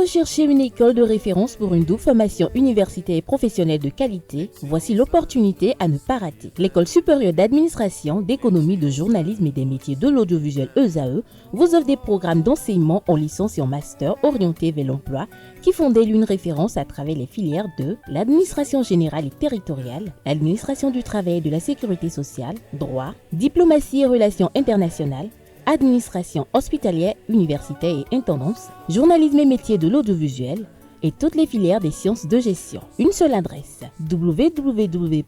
recherchez une école de référence pour une double formation universitaire et professionnelle de qualité? Voici l'opportunité à ne pas rater. L'École supérieure d'administration, d'économie, de journalisme et des métiers de l'audiovisuel ESAE vous offre des programmes d'enseignement en licence et en master orientés vers l'emploi qui font d'elle une référence à travers les filières de l'administration générale et territoriale, l'administration du travail et de la sécurité sociale, droit, diplomatie et relations internationales, administration hospitalière, universitaire et intendance, journalisme et métiers de l'audiovisuel et toutes les filières des sciences de gestion. Une seule adresse, www.esae.bj.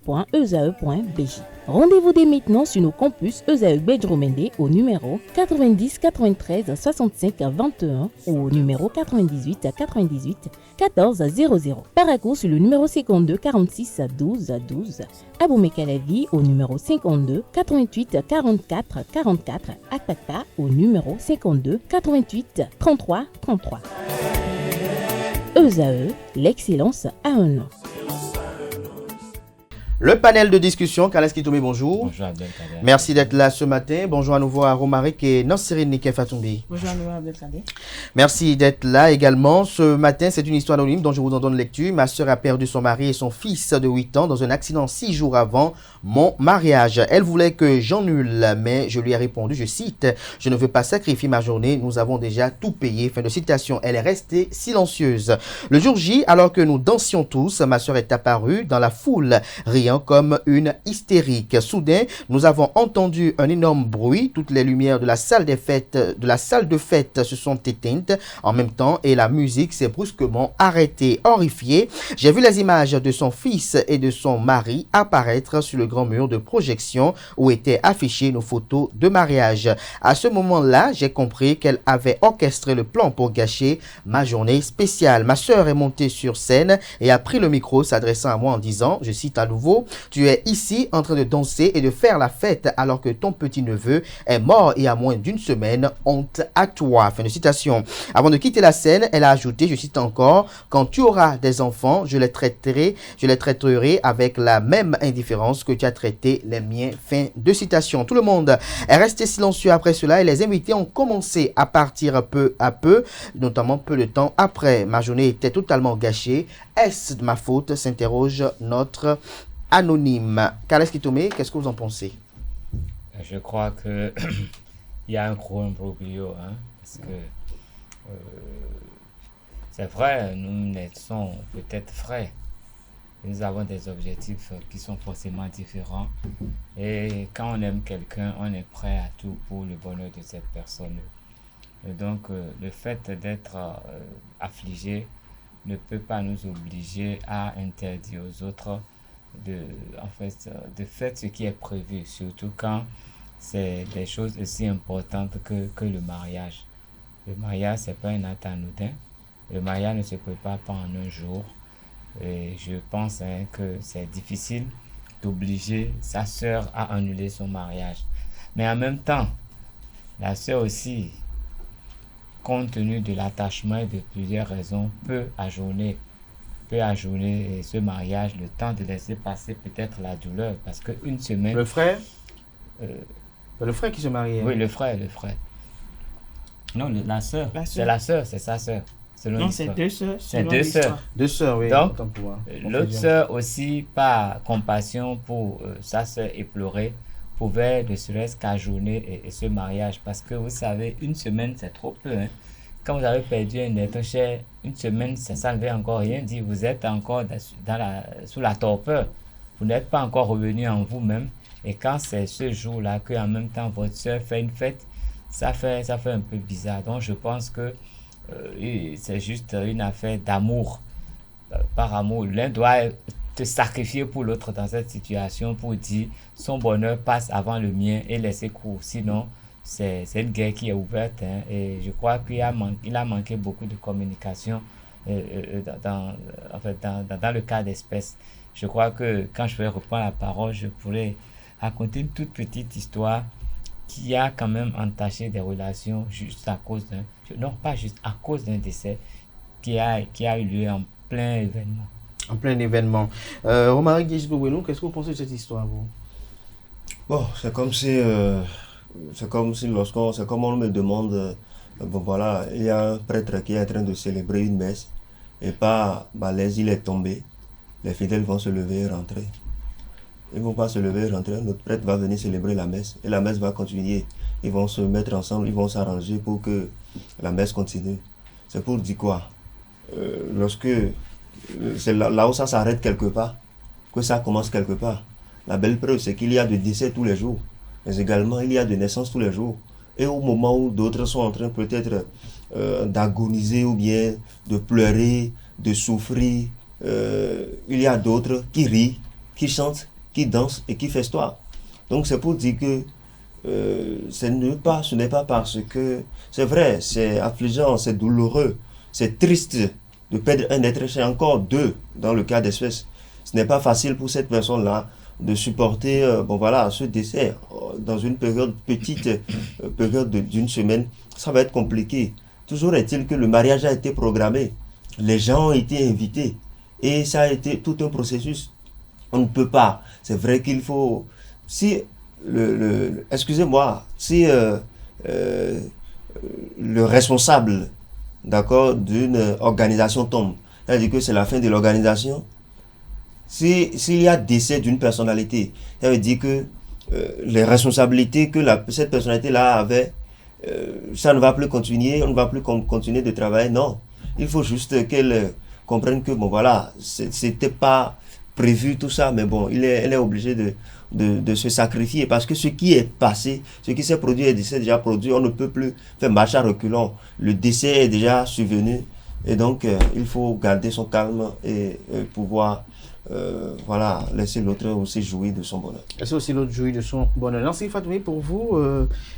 Rendez-vous dès maintenant sur nos campus ESAE Bedjromende au numéro 90 93 65 21 ou au numéro 98 98 14 00. Paracourt sur le numéro 52 46 12 12. Aboumé-Calavi au numéro 52 88 44 44. Akpaka au numéro 52 88 33 33. ESAE, l'excellence à un nom. Le panel de discussion, Carles Kitoumé, bonjour. Bonjour Abdelkader. Merci d'être là ce matin. Bonjour à nouveau à Romaric et Nassirine Nike Fatoumbi. Bonjour à nouveau Abdelkader. Merci d'être là également. Ce matin, c'est une histoire anonyme dont je vous en donne lecture. Ma sœur a perdu son mari et son fils de 8 ans dans un accident 6 jours avant mon mariage. Elle voulait que j'annule, mais je lui ai répondu, je cite, « Je ne veux pas sacrifier ma journée, nous avons déjà tout payé. » Fin de citation. Elle est restée silencieuse. Le jour J, alors que nous dansions tous, ma sœur est apparue dans la foule, riant comme une hystérique. Soudain, nous avons entendu un énorme bruit. Toutes les lumières de la salle de fête se sont éteintes en même temps et la musique s'est brusquement arrêtée. Horrifiée, j'ai vu les images de son fils et de son mari apparaître sur le grand mur de projection où étaient affichées nos photos de mariage. À ce moment-là, j'ai compris qu'elle avait orchestré le plan pour gâcher ma journée spéciale. Ma sœur est montée sur scène et a pris le micro s'adressant à moi en disant, je cite à nouveau, « Tu es ici en train de danser et de faire la fête alors que ton petit-neveu est mort et à moins d'une semaine, honte à toi. » Fin de citation. Avant de quitter la scène, elle a ajouté, je cite encore, « Quand tu auras des enfants, je les traiterai avec la même indifférence que tu as traité les miens. » Fin de citation. Tout le monde est resté silencieux après cela et les invités ont commencé à partir peu à peu, notamment peu de temps après. Ma journée était totalement gâchée. Est-ce de ma faute? S'interroge notre anonyme. Carles Kitoumé, qu'est-ce que vous en pensez? Je crois que il y a un gros imbroglio, parce que c'est vrai, nous naissons peut-être frais. Nous avons des objectifs qui sont forcément différents. Et quand on aime quelqu'un, on est prêt à tout pour le bonheur de cette personne. Et donc, le fait d'être affligé ne peut pas nous obliger à interdire aux autres de faire ce qui est prévu, surtout quand c'est des choses aussi importantes que le mariage. Le mariage, ce n'est pas un acte anodin. Le mariage ne se prépare pas en un jour. Et je pense que c'est difficile d'obliger sa sœur à annuler son mariage. Mais en même temps, la sœur aussi, compte tenu de l'attachement et de plusieurs raisons, peut ajourner ce mariage, le temps de laisser passer peut-être la douleur, parce qu'une semaine... Le frère le frère qui se marie. Oui, le frère. Non, la sœur. C'est la sœur, c'est sa sœur. Non, c'est deux sœurs. C'est deux sœurs. Deux sœurs, oui. Donc, l'autre sœur aussi, par compassion pour sa sœur éplorée, pouvait ne serait-ce qu'ajourner et ce mariage. Parce que vous savez, une semaine, c'est trop peu. Quand vous avez perdu un être cher, une semaine, ça ne veut encore rien dire. Vous êtes encore sous la torpeur. Vous n'êtes pas encore revenu en vous-même. Et quand c'est ce jour-là qu'en même temps votre soeur fait une fête, ça fait un peu bizarre. Donc je pense que c'est juste une affaire d'amour. Par amour, l'un doit te sacrifier pour l'autre dans cette situation pour dire son bonheur passe avant le mien et laisser court. Sinon, c'est une guerre qui est ouverte. Et je crois qu'il a manqué beaucoup de communication dans le cas d'espèce. Je crois que quand je vais reprendre la parole, je pourrais raconter une toute petite histoire qui a quand même entaché des relations juste à cause à cause d'un décès qui a eu lieu en plein événement. En plein événement. Romaric Guichbouénou, qu'est-ce que vous pensez de cette histoire, vous? Bon, c'est comme si lorsqu'on me demande Bon voilà, il y a un prêtre qui est en train de célébrer une messe et par malaise il est tombé. Les fidèles vont se lever et rentrer. Ils ne vont pas se lever et rentrer. Notre prêtre va venir célébrer la messe et la messe va continuer. Ils vont se mettre ensemble, ils vont s'arranger pour que la messe continue. C'est pour dire quoi? Lorsque c'est là où ça s'arrête quelque part, que ça commence quelque part. La belle preuve, c'est qu'il y a des décès tous les jours, mais également il y a des naissances tous les jours. Et au moment où d'autres sont en train peut-être d'agoniser ou bien de pleurer, de souffrir, il y a d'autres qui rient, qui chantent, qui dansent et qui festoient. Donc c'est pour dire que ce n'est pas parce que... C'est vrai, c'est affligeant, c'est douloureux, c'est triste de perdre un être cher, encore deux dans le cas d'espèce. Ce n'est pas facile pour cette personne-là de supporter ce décès dans une période petite, période d'une semaine. Ça va être compliqué. Toujours est-il que le mariage a été programmé, les gens ont été invités et ça a été tout un processus. On ne peut pas. C'est vrai qu'il faut... Si excusez-moi, si le responsable, d'accord, d'une organisation tombe, c'est-à-dire que c'est la fin de l'organisation. S'il y a décès d'une personnalité, ça veut dire que les responsabilités que cette personnalité-là avait, ça ne va plus continuer, on ne va plus continuer de travailler. Non, il faut juste qu'elle comprenne que, bon voilà, c'était pas prévu tout ça, mais bon, elle est obligée de se sacrifier parce que ce qui est passé, ce qui s'est produit est déjà produit, on ne peut plus faire marche à reculons. Le décès est déjà survenu et donc il faut garder son calme et pouvoir laisser l'autre aussi jouir de son bonheur. Laisser aussi l'autre jouir de son bonheur. Nancy Fatoumi, pour vous,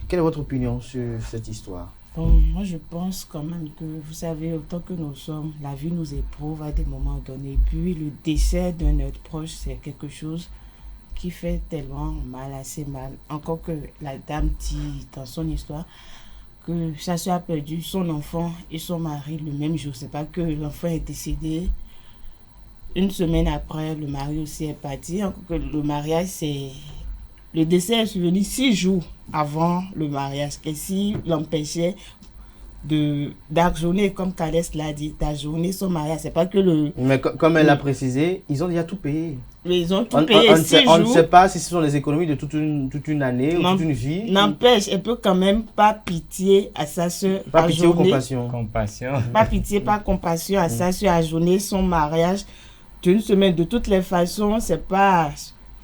quelle est votre opinion sur cette histoire? Bon, moi je pense quand même que, vous savez, autant que nous sommes, la vie nous éprouve à des moments donnés. Puis le décès d'un être proche, c'est quelque chose qui fait tellement mal, assez mal. Encore que la dame dit dans son histoire que sa soeur a perdu son enfant et son mari le même jour. C'est pas que l'enfant est décédé une semaine après, le mari aussi est parti. Encore que le mariage, c'est... Le décès est survenu 6 jours avant le mariage. Et s'il l'empêchait d'argonner, comme Calès l'a dit, d'argonner son mariage, c'est pas que le... Mais comme elle l'a précisé, ils ont déjà tout payé. Ils ont tout payé 6 jours. On ne sait pas si ce sont les économies de toute une année ou toute une vie. N'empêche, elle peut quand même pas pitié à sa soeur. Pas pitié ou compassion. Pas pitié, pas compassion à sa soeur, argonner son mariage d'une semaine. De toutes les façons, c'est pas...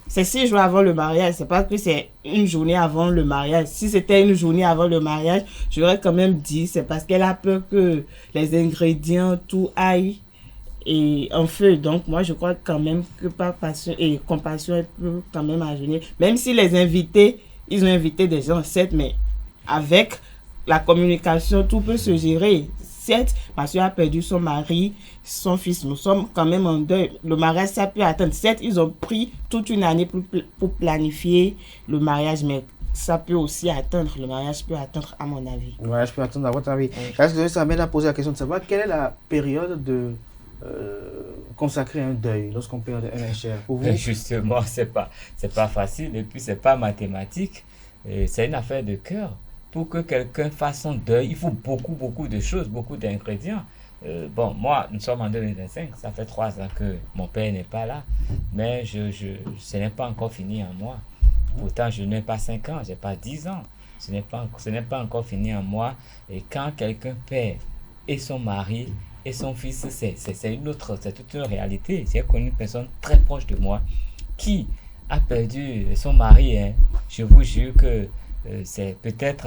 C'est 6 jours avant le mariage, c'est pas que c'est une journée avant le mariage. Si c'était une journée avant le mariage, j'aurais quand même dit, c'est parce qu'elle a peur que les ingrédients, tout aille et en feu. Donc moi, je crois quand même que par passion et compassion, elle peut quand même ajeunir. Même si les invités, ils ont invité des gens, certes, mais avec la communication, tout peut se gérer. Certes, ma soeur a perdu son mari, son fils, nous sommes quand même en deuil. Le mariage, ça peut attendre. Certes, ils ont pris toute une année pour planifier le mariage, mais ça peut aussi attendre. Le mariage peut attendre, à mon avis. Le mariage peut attendre, à votre avis. Est-ce que ça m'aide à poser la question de savoir quelle est la période de consacrer un deuil lorsqu'on perd un être cher pour vous? Mais justement, c'est pas facile et puis c'est pas mathématique. C'est une affaire de cœur. Pour que quelqu'un fasse son deuil, il faut beaucoup de choses, beaucoup d'ingrédients. Moi, nous sommes en 2025, ça fait 3 ans que mon père n'est pas là, mais ce n'est pas encore fini en moi. Pourtant, je n'ai pas 5 ans, je n'ai pas 10 ans. Ce n'est pas encore fini en moi. Et quand quelqu'un perd et son mari et son fils, c'est toute une réalité. J'ai connu une personne très proche de moi qui a perdu son mari. Je vous jure que c'est peut-être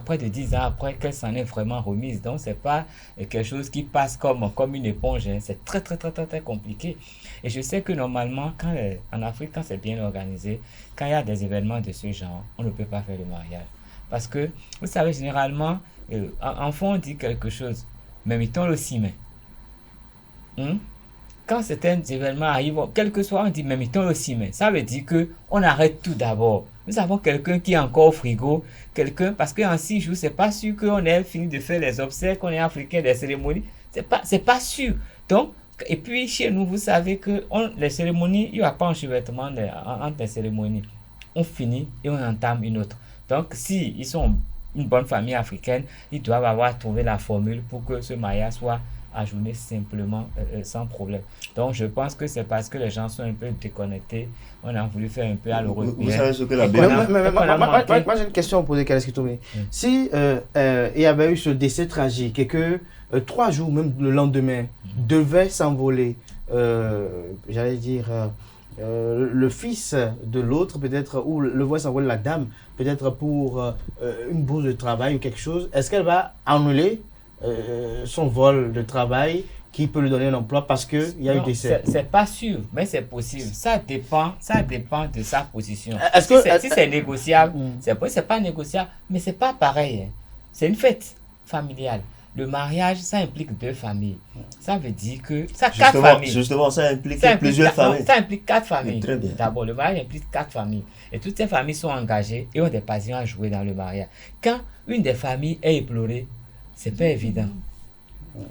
près de 10 ans après qu'elle s'en est vraiment remise. Donc, c'est pas quelque chose qui passe comme une éponge. C'est très compliqué. Et je sais que normalement, en Afrique, quand c'est bien organisé, quand il y a des événements de ce genre, on ne peut pas faire le mariage. Parce que, vous savez, généralement, enfant, on dit quelque chose, mais mettons le ciment. Quand certains événements arrivent, quel que soit, on dit, mais mettons le ciment. Ça veut dire qu'on arrête tout d'abord. Nous avons quelqu'un qui est encore au frigo, parce qu'en 6 jours, c'est pas sûr qu'on ait fini de faire les obsèques, qu'on est africain des cérémonies. C'est pas sûr. Donc, et puis chez nous, vous savez que les cérémonies, il n'y a pas enchevêtrement entre les cérémonies. On finit et on entame une autre. Donc, si ils sont une bonne famille africaine, ils doivent avoir trouvé la formule pour que ce mariage soit ajourné simplement, sans problème. Donc, je pense que c'est parce que les gens sont un peu déconnectés. On a voulu faire un peu à l'européen. Vous savez ce que la Mais Bible... moi, j'ai une question à poser, Kaleski Touré. Si il y avait eu ce décès tragique et que 3 jours, même le lendemain, devait s'envoler, j'allais dire, le fils de l'autre, peut-être, ou le voit s'envoler la dame, peut-être pour une bourse de travail ou quelque chose, est-ce qu'elle va annuler son vol de travail qui peut lui donner un emploi parce qu'il y a eu décès? C'est pas sûr, mais c'est possible. Ça dépend de sa position. Si c'est négociable, c'est pas négociable, mais c'est pas pareil. Hein. C'est une fête familiale. Le mariage, ça implique 2 familles. Ça veut dire que... Ça, 4 familles. Justement, ça implique plusieurs familles. Non, ça implique 4 familles. Très bien. D'abord, le mariage implique 4 familles. Et toutes ces familles sont engagées et ont des passions à jouer dans le mariage. Quand une des familles est éplorée, c'est pas évident.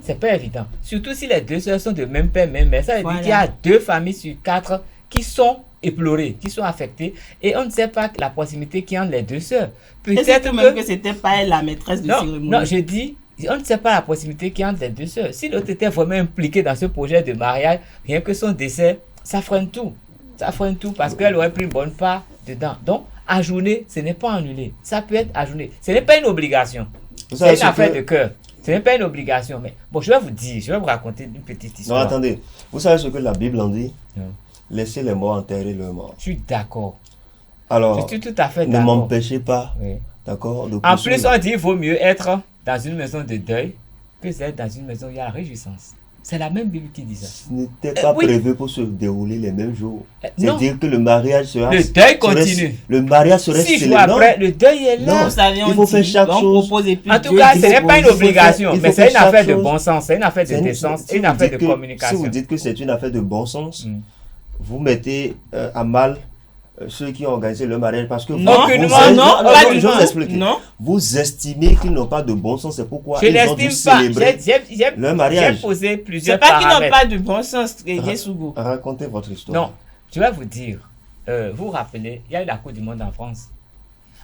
C'est pas évident. Surtout si les 2 sœurs sont de même père, même mère. Ça veut dire qu'il y a 2 familles sur 4 qui sont éplorées, qui sont affectées. Et on ne sait pas la proximité qu'il y a entre les 2 sœurs. Peut-être même que c'était pas elle la maîtresse de cérémonie. Non, je dis, on ne sait pas la proximité qu'il y a entre les 2 sœurs. Si l'autre était vraiment impliqué dans ce projet de mariage, rien que son décès, ça freine tout. Ça freine tout parce qu'elle aurait pris une bonne part dedans. Donc, ajourner, ce n'est pas annuler. Ça peut être ajourné. Ce n'est pas une obligation. C'est une affaire de cœur. Ce n'est pas une obligation. Mais bon, je vais vous raconter une petite histoire. Non, attendez. Vous savez ce que la Bible en dit? Non. Laissez les morts enterrer leurs morts. Je suis d'accord. Alors, je suis tout à fait ne d'accord. m'empêchez pas, Oui. d'accord, de En plus, on dit qu'il vaut mieux être dans une maison de deuil que d'être dans une maison où il y a la réjouissance. C'est la même Bible qui dit ça. Ce n'était pas prévu pour se dérouler les mêmes jours. Non. C'est-à-dire que le mariage sera... Le deuil continue. Le mariage serait 6 jours célébré. après, le deuil est là. Non, il faut faire chaque chose. En tout cas, ce n'est pas une obligation, il faut mais c'est une faire affaire chaque de chose. bon sens, c'est une affaire de C'est une- décence, si c'est une vous affaire dites de que- communication. Si vous dites que c'est une affaire de bon sens, Mm. vous mettez à mal ceux qui ont organisé le mariage parce que Non, vous, que vous non, êtes- non, pas du je vais tout. vous expliquer. Non. Vous estimez qu'ils n'ont pas de bon sens, c'est pourquoi Je ils ont dû l'estime pas. célébrer le mariage. J'ai posé plusieurs C'est pas qu'ils paramètres. n'ont pas de bon sens, Yesugo. Racontez votre histoire. Non, je vais vous dire. Vous vous rappelez, il y a eu la Coupe du Monde en France.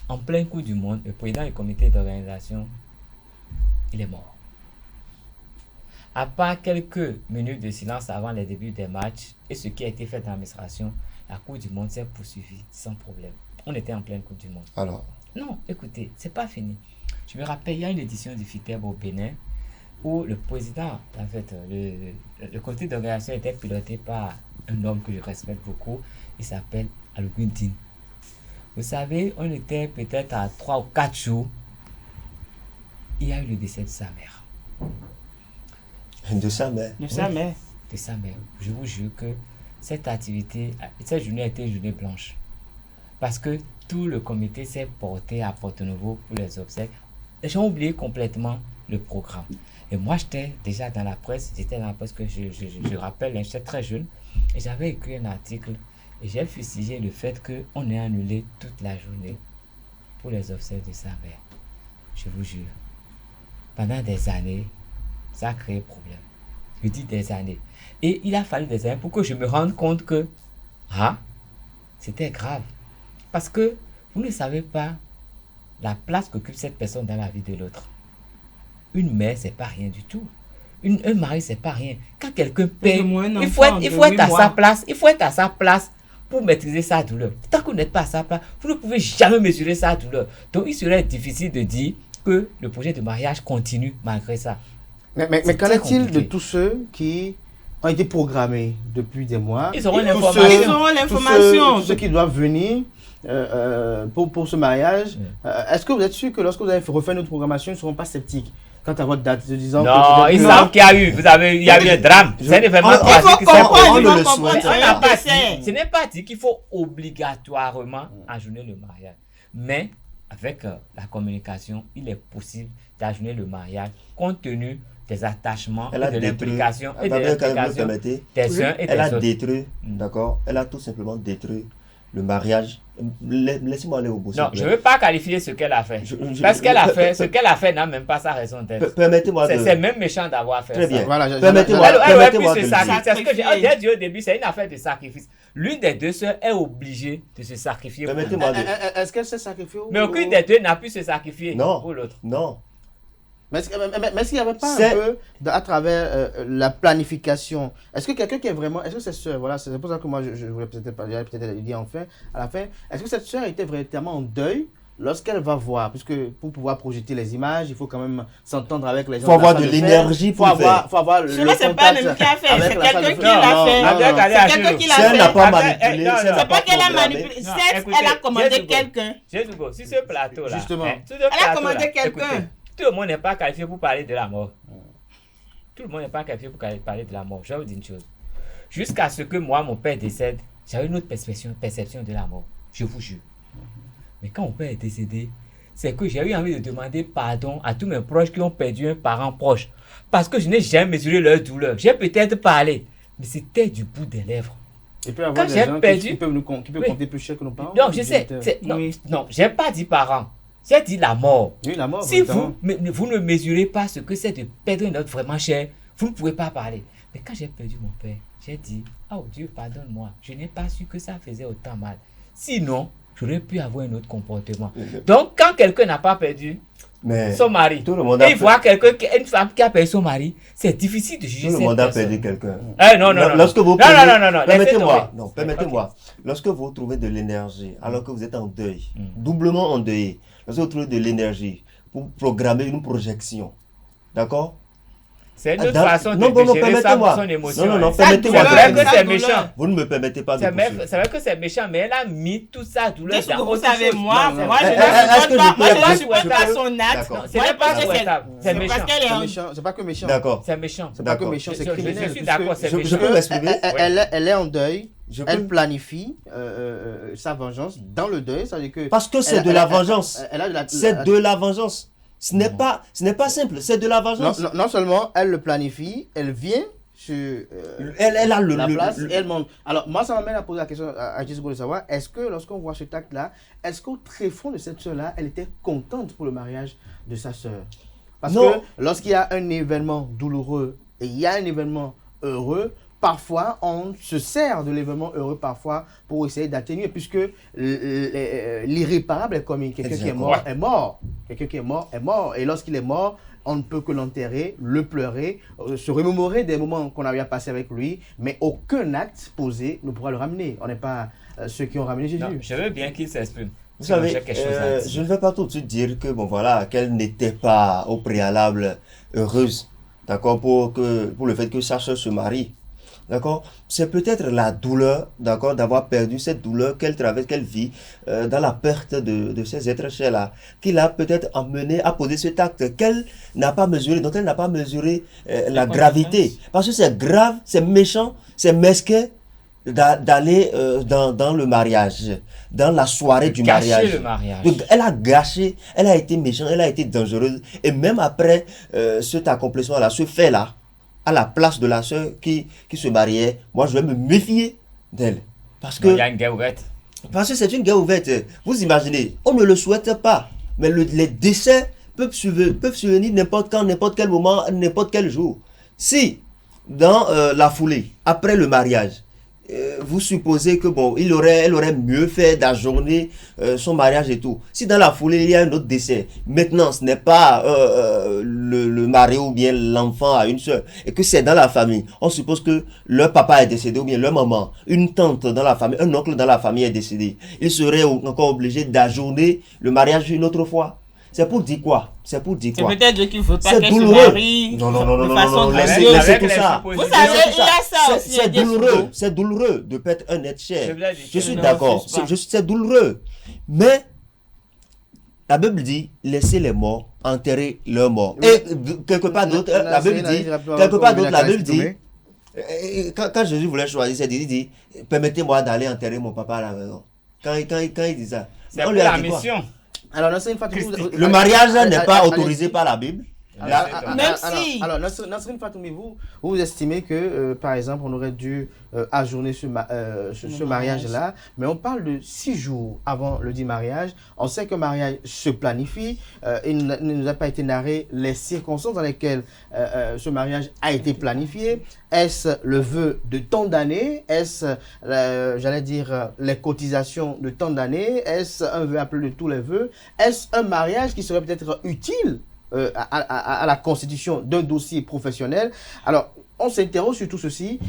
En plein Coupe du Monde, le président du comité d'organisation, il est mort. À part quelques minutes de silence avant les débuts des matchs et ce qui a été fait dans l'administration, la Coupe du Monde s'est poursuivie sans problème. On était en pleine Coupe du Monde. Alors, Non, écoutez, c'est pas fini. Je me rappelle, il y a une édition du FITEB au Bénin où le président, en fait, le comité d'organisation était piloté par un homme que je respecte beaucoup. Il s'appelle Al-Gundin. Vous savez, on était peut-être à 3 ou 4 jours. Il y a eu le décès de sa mère. de ça, mais... De sa mère. De sa mère. Je vous jure que cette activité, cette journée a été une journée blanche. Parce que tout le comité s'est porté à Porto-Novo pour les obsèques. Les gens ont oublié complètement le programme. Et moi, j'étais déjà dans la presse. J'étais dans la presse que je rappelle, j'étais très jeune. Et j'avais écrit un article. Et j'ai fustigé le fait qu'on ait annulé toute la journée pour les obsèques de sa mère. Je vous jure. Pendant des années, ça a créé problème. Je dis des années. Et il a fallu des années pour que je me rende compte que c'était grave. Parce que vous ne savez pas la place qu'occupe cette personne dans la vie de l'autre. Une mère, c'est pas rien du tout. Un mari, c'est pas rien. Quand quelqu'un paye, il faut être à sa place. Il faut être à sa place pour maîtriser sa douleur. Tant que vous n'êtes pas à sa place, vous ne pouvez jamais mesurer sa douleur. Donc, il serait difficile de dire que le projet de mariage continue malgré ça. Mais qu'en est-il de tous ceux qui ont été programmés depuis des mois? Ils auront l'information. Tous ceux qui doivent venir pour ce mariage. Est-ce que vous êtes sûr que lorsque vous allez refaire notre programmation, ils ne seront pas sceptiques quant à votre date, disant non, ils savent qu'il y a eu, il y a eu un drame. C'est un événement tragique. Ce n'est pas dit qu'il faut obligatoirement ajourner le mariage. Mais avec la communication, il est possible d'ajourner le mariage compte tenu des attachements, et de l'implication et de l'implication des uns et des autres. Elle a détruit, d'accord? Elle a tout simplement détruit le mariage. Laissez-moi aller au bout. Non, je ne veux pas qualifier ce qu'elle a fait. Parce ce qu'elle a fait n'a même pas sa raison d'être. Permettez-moi de... C'est même méchant d'avoir fait Très ça. bien. Voilà, Permettez-moi Elle aurait pu de se le dire. sacrifier. C'est ce que j'ai dit au début, c'est une affaire de sacrifice. L'une des deux sœurs est obligée de se sacrifier pour l'autre. Permettez-moi de... Est-ce qu'elle s'est sacrifiée Mais aucune des deux n'a pu se sacrifier Non. pour l'autre. Non. Mais est-ce qu'il n'y avait pas un peu, à travers la planification, est-ce que quelqu'un qui est vraiment, est-ce que cette sœur, voilà, c'est pour ça que moi je voulais peut-être le dire enfin, à la fin, est-ce que cette sœur était véritablement en deuil lorsqu'elle va voir, puisque pour pouvoir projeter les images, il faut quand même s'entendre avec les gens. Il faut avoir de l'énergie pour faire. Faut avoir le Cela, c'est pas même qui a fait, c'est quelqu'un qui l'a fait. C'est quelqu'un qui l'a Si elle n'a fait. pas manipulé, non, si elle n'a C'est pas qu'elle a programmé. manipulé. Non, Certes, écoutez, elle a commandé Jésus, quelqu'un. Jésus, sur ce plateau-là. Justement. Sur ce Elle a plateau-là, commandé quelqu'un. écoutez, tout le monde n'est pas qualifié pour parler de la mort. Tout le monde n'est pas qualifié pour parler de la mort. Je vais vous dire une chose. Jusqu'à ce que moi, mon père décède, j'avais une autre perception de la mort. Je vous jure. Mais quand mon père est décédé, c'est que j'ai eu envie de demander pardon à tous mes proches qui ont perdu un parent proche. Parce que je n'ai jamais mesuré leur douleur. J'ai peut-être parlé, mais c'était du bout des lèvres. Il peut y avoir Quand des j'ai gens perdu- qui peuvent Oui. compter plus cher que nos parents. Non, je sais. Non, Oui. non, j'ai pas dit parents. J'ai dit la mort. Oui, la mort, Si évidemment. vous ne mesurez pas ce que c'est de perdre un autre vraiment cher, vous ne pouvez pas parler. Mais quand j'ai perdu mon père, j'ai dit, oh Dieu, pardonne-moi. Je n'ai pas su que ça faisait autant mal. Sinon, j'aurais pu avoir un autre comportement. Donc, quand quelqu'un n'a pas perdu Mais son mari, tout le monde et a il voit une femme qui a perdu son mari, c'est difficile de juger tout le cette monde a personne. perdu quelqu'un. Eh, non, non, non. Lorsque vous non, prenez- non, non, non, Permettez-moi, laissez non, tomber. permettez-moi. Lorsque vous trouvez de l'énergie, alors que vous êtes en deuil, Mm. doublement endeuillé, lorsque vous trouvez de l'énergie pour programmer une projection, d'accord? C'est une autre Dans- façon non, de non, non, gérer permettez-moi. son émotion. Non, non, non, hein. permettez-moi. C'est vrai que Sa c'est douleur. méchant. Vous ne me permettez pas de C'est poursuivre. vrai que c'est méchant, mais elle a mis toute sa douleur Qu'est-ce que dans vous autre savez, chose. moi, Non, moi, c'est- je est-ce que ne je peux- supporte pas je- son acte. D'accord. Non, c'est Moi, pas je pense que souhaitable. C'est parce méchant. qu'elle est C'est en- méchant, c'est pas que méchant. D'accord. C'est méchant. C'est pas que D'accord. méchant, c'est Je criminel. suis puisque- d'accord, c'est Je méchant. peux m'exprimer? Elle est en deuil, Je elle peux- planifie sa vengeance dans le deuil, ça veut dire que... Parce que c'est elle- de la elle- vengeance. elle a de la- C'est de la vengeance. Ce n'est pas simple, c'est de la Non, vengeance. non seulement elle le planifie, elle vient sur Elle a la place et elle monte. Alors, moi, ça m'amène à poser la question à Jessica de savoir, est-ce que lorsqu'on voit cet acte-là, est-ce qu'au tréfonds de cette sœur-là, elle était contente pour le mariage de sa sœur? Parce Non. que lorsqu'il y a un événement douloureux et il y a un événement heureux, parfois, on se sert de l'événement heureux parfois pour essayer d'atténuer, puisque l'irréparable est commis. Quelqu'un qui est mort est mort. Quelqu'un qui est mort est mort. Et lorsqu'il est mort, on ne peut que l'enterrer, le pleurer, se remémorer des moments qu'on a eu à passer avec lui, mais aucun acte posé ne pourra le ramener. On n'est pas ceux qui ont ramené Jésus. Non, je veux bien qu'il s'exprime. Vous Sinon, savez, j'ai quelque chose à dire. je ne vais pas tout de suite dire que bon voilà qu'elle n'était pas au préalable heureuse, d'accord, pour le fait que sa soeur se marie, d'accord. C'est peut-être la douleur, d'accord, d'avoir perdu cette douleur qu'elle traverse, qu'elle vit dans la perte de ces êtres chers là, qui l'a peut-être amené à poser cet acte qu'elle n'a pas mesuré, dont elle n'a pas mesuré la gravité, parce que c'est grave, c'est méchant, c'est mesquin d'aller dans le mariage, dans la soirée du Gâcher mariage. le mariage. Donc, elle a gâché, elle a été méchante, elle a été dangereuse. Et même après cet accomplissement-là, ce fait-là, à la place de la soeur qui se mariait, moi je vais me méfier d'elle. Parce Non, il y que a une guerre ouverte. c'est une guerre ouverte. Vous imaginez, on ne le souhaite pas, mais les décès peuvent survenir n'importe quand, n'importe quel moment, n'importe quel jour. Si, dans la foulée, après le mariage, vous supposez que bon, elle aurait mieux fait d'ajourner son mariage et tout. Si dans la foulée il y a un autre décès, maintenant ce n'est pas le mari ou bien l'enfant à une soeur, et que c'est dans la famille, on suppose que leur papa est décédé ou bien leur maman, une tante dans la famille, un oncle dans la famille est décédé. Il serait encore obligé d'ajourner le mariage une autre fois. C'est pour dire quoi? C'est pour dire C'est quoi? peut-être Dieu qui ne veut pas C'est qu'elle se douloureux. marie Non, de façon laissez gracieuse. tout les ça. suppositions. Vous savez, Laissez tout il y a ça aussi, C'est il y a des douloureux, choses. c'est douloureux de perdre un être cher. Je vous l'ai dit, Je suis ne d'accord, refuse pas. c'est douloureux. Mais la Bible dit, laissez les morts enterrer leurs morts. Et quelque part d'autre, la Bible dit, quelque part d'autre, la Bible dit, quand Jésus voulait choisir, il dit, permettez-moi d'aller enterrer mon papa à la maison. Quand il dit ça, C'est on pour lui a la dit quoi? mission. Alors là, c'est une fois que Le mariage n'est pas autorisé par la Bible. Même si. Alors, Nasrine Fatoumi, vous estimez que, par exemple, on aurait dû ajourner ce mariage-là, mais on parle de 6 jours avant le dit mariage. On sait qu'un mariage se planifie. Il ne nous a pas été narré les circonstances dans lesquelles ce mariage a été planifié. Est-ce le vœu de tant d'années? Est-ce, j'allais dire, les cotisations de tant d'années? Est-ce un vœu appelé de tous les vœux? Est-ce un mariage qui serait peut-être utile à la constitution d'un dossier professionnel? Alors, on s'interroge sur tout ceci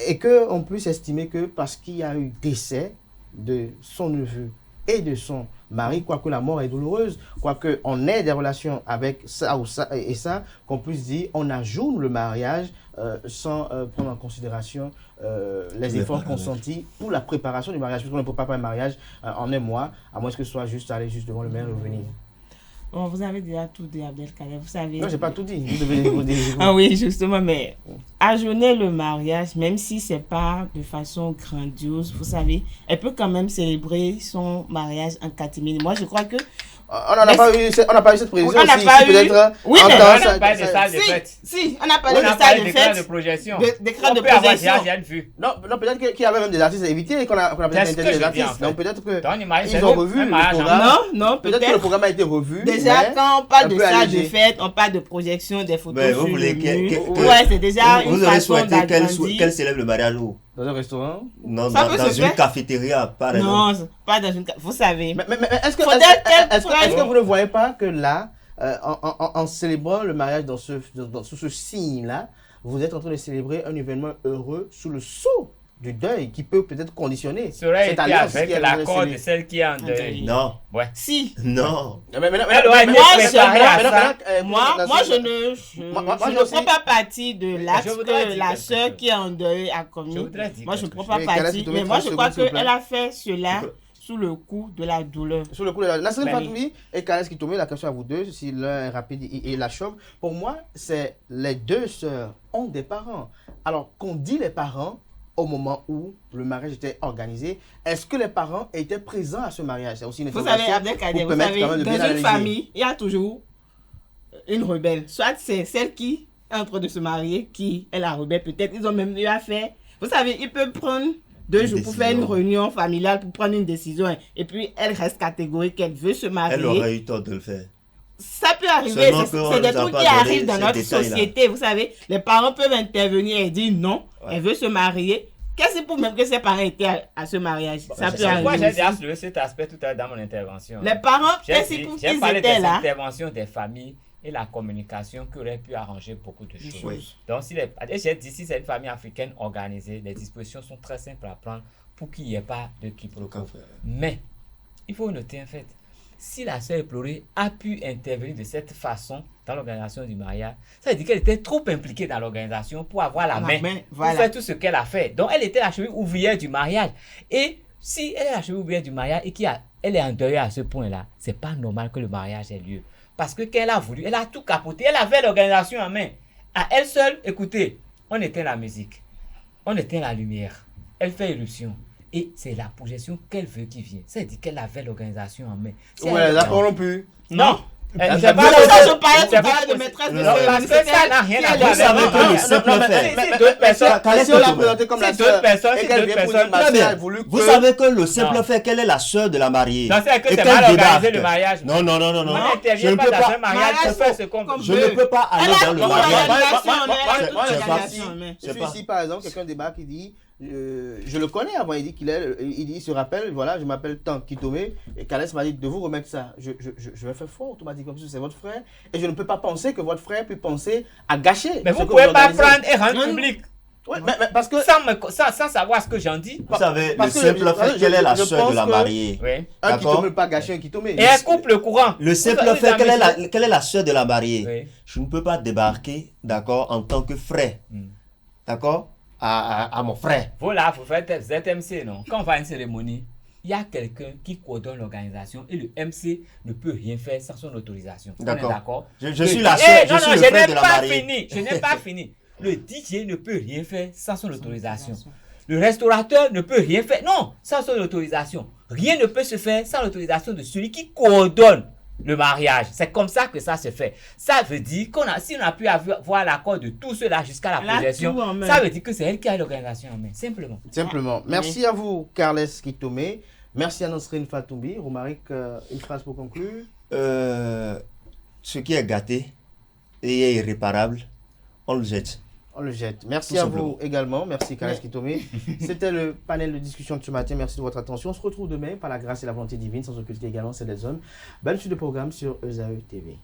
et qu'on puisse estimer que parce qu'il y a eu décès de son neveu et de son mari, quoique la mort est douloureuse, quoique on ait des relations avec ça ou ça et ça, qu'on puisse dire on ajoute le mariage sans prendre en considération les efforts consentis pour la préparation du mariage, puisqu'on ne peut pas faire un mariage en un mois, à moins que ce soit juste aller juste devant le maire et revenir. Bon, vous avez déjà tout dit, Abdelkader, vous savez. Non, j'ai pas tout dit. Vous devez vous dire. Ah oui, justement, mais ajourner le mariage, même si c'est pas de façon grandiose, vous savez, elle peut quand même célébrer son mariage en catimini. Moi, je crois que on n'a pas eu cette précision. On n'a pas eu. Oui, mais on n'a pas de salle de fête. Si, on n'a pas de salle de fête. De projection. D'écran de projection. Non, peut-être qu'il y avait même des artistes invités et qu'on a peut-être interdit les artistes. Donc peut-être qu'ils ont revu le programme. Non, peut-être que le programme a été revu. Déjà, quand on parle de salle de fête, on parle de projection, des photos sur le mur. Ouais, c'est déjà une façon d'agrandir. Qu'elle célèbre le mariage où? Dans un restaurant? Non, dans une cafétéria, par exemple. Non, pas dans une cafétéria. Vous savez. Mais est-ce que vous ne voyez pas que là, en célébrant le mariage sous ce signe-là, vous êtes en train de célébrer un événement heureux sous le sceau du deuil qui peut peut-être conditionner cette alliance avec l'accord de celle qui est en deuil. Non. Ouais. Si. Non. Moi, je ne prends pas partie de l'acte que la sœur qui est en deuil a commis. Moi, je ne prends pas partie. Mais moi, je crois qu'elle a fait cela sous le coup de la douleur. Sous le coup de la douleur. Nasrine Fatoumi et Kales Kitome, la question à vous deux, si l'un est rapide et la chauve. Pour moi, c'est les deux sœurs ont des parents. Alors, qu'on dit les parents, au moment où le mariage était organisé, est-ce que les parents étaient présents à ce mariage? C'est aussi une vous savez, Abdelkader, vous savez, dans une famille, il y a toujours une rebelle. Soit c'est celle qui est en train de se marier, qui est la rebelle. Peut-être ils ont même eu à faire. Vous savez, ils peuvent prendre 2 jours pour faire une réunion familiale, pour prendre une décision. Et puis, elle reste catégorique qu'elle veut se marier. Elle aurait eu tort de le faire. Ça peut arriver, c'est des trucs qui arrivent dans notre société. Vous savez, les parents peuvent intervenir et dire non, elle veut se marier. Qu'est-ce pour même que ses parents étaient à ce mariage? Ça peut arriver. Moi, j'ai déjà soulevé cet aspect tout à l'heure dans mon intervention. Les parents, qu'est-ce pour qu'ils étaient là? L'intervention des familles et la communication qui aurait pu arranger beaucoup de choses. Oui. Donc, j'ai dit, si c'est une famille africaine organisée, les dispositions sont très simples à prendre pour qu'il n'y ait pas de quiproquo. Mais, il faut noter en fait, si la sœur éplorée a pu intervenir de cette façon dans l'organisation du mariage, ça veut dire qu'elle était trop impliquée dans l'organisation pour avoir la main, pour faire tout ce qu'elle a fait. Donc, elle était la cheville ouvrière du mariage. Et si elle est la cheville ouvrière du mariage et qu'elle est endeuillée à ce point-là, c'est pas normal que le mariage ait lieu. Parce que qu'elle a voulu, elle a tout capoté, elle avait l'organisation en main. À elle seule, écoutez, on éteint la musique, on éteint la lumière, elle fait éruption. Et c'est la projection qu'elle veut qui vient. Ça veut dire qu'elle avait l'organisation en main. Ouais, elle n'a pas rompu. Non. C'est pas ça, je parlais de maîtresse de cérémonie. Parce que ça n'a rien à voir. Vous savez que le simple fait. Mais d'autres personnes, si on l'a présentée comme la sœur, et qu'elle vient pour une mariage, elle a voulu que... Vous savez que le simple fait qu'elle est la sœur de la mariée. Non, c'est que c'est mal organisé le mariage. Non. On n'intervient pas dans un mariage pour faire ce qu'on veut. Je ne peux pas aller dans le mariage. Je suis ici, par exemple, quelqu'un débat qui dit... je le connais avant, il dit il se rappelle, voilà, je m'appelle Tant Kitome, et Kales m'a dit de vous remettre ça. Je vais faire fort automatiquement, parce que c'est votre frère, et je ne peux pas penser que votre frère puisse penser à gâcher. Mais vous ne pouvez pas prendre et rendre public. Oui, mais parce que... Sans savoir ce que j'en dis. Vous savez, le simple fait qu'elle est la sœur de la mariée. Oui. Un Kitome pas gâcher un Kitome. Et un couple courant. Le simple fait qu'elle est la sœur de la mariée. Je ne peux pas débarquer, d'accord, en tant que frère. D'accord? À mon frère. Voilà, vous êtes MC, non? Quand on va à une cérémonie, il y a quelqu'un qui coordonne l'organisation et le MC ne peut rien faire sans son autorisation. D'accord. Je suis la sœur, je suis le frère de la mariée. Je n'ai pas fini. Le DJ ne peut rien faire sans son autorisation. Le restaurateur ne peut rien faire, non, sans son autorisation. Rien ne peut se faire sans l'autorisation de celui qui coordonne le mariage. C'est comme ça que ça se fait. Ça veut dire si on a pu avoir l'accord de tout cela jusqu'à la possession, ça veut dire que c'est elle qui a l'organisation en main, simplement. Simplement. Merci à vous, Carles Kitomé. Merci à Nosrine Fatoumbi. Romaric, une phrase pour conclure. Ce qui est gâté et est irréparable, on le jette. On le jette. Merci à vous également. Merci, Carles Kitomé. C'était le panel de discussion de ce matin. Merci de votre attention. On se retrouve demain par la grâce et la volonté divine, sans occulter également celle des hommes. Bonne suite de programme sur ESAE TV.